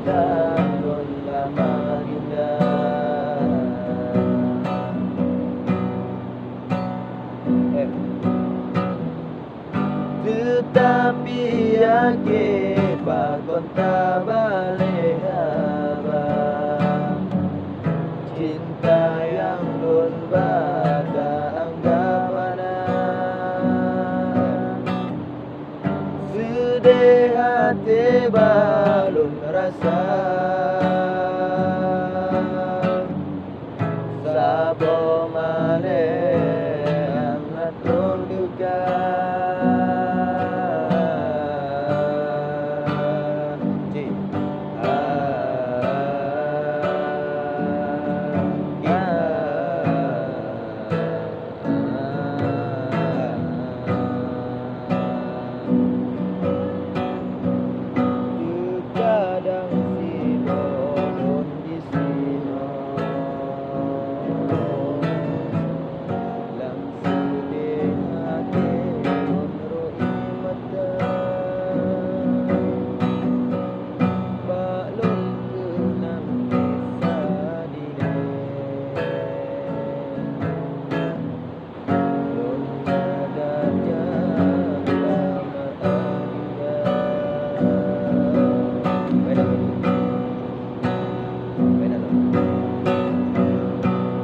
dan lama indah. Tetapi yakin bakon tak boleh abang, cinta yang nun bata anggap anak. Sedih hati balun rasa, sabo maleh amat duga. Kadang sino di sino lang sedih hati menroi mata, balon kenang kisah diri lon ada jalan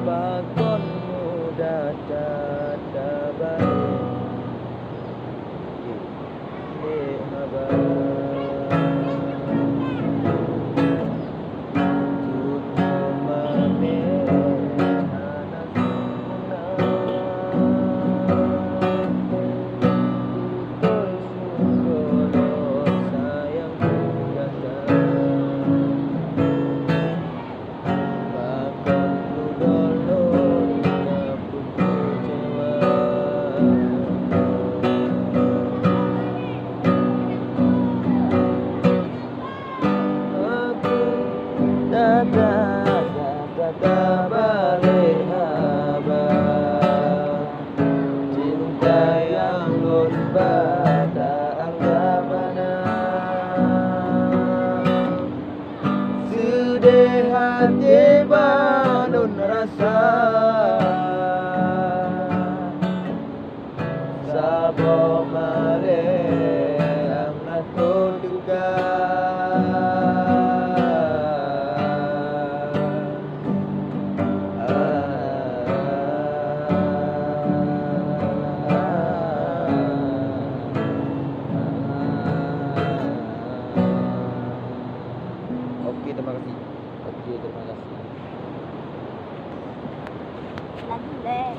bakon muda dada balik di abang, tutup mamel anak sunang, tutul sungguh sayang kata. Dada balik abang, cinta yang nun bata anggap anak. Sedih hati balun rasa, sabo maleh amat duga. Oke, terima kasih. Oke, terima kasih. Lagi deh.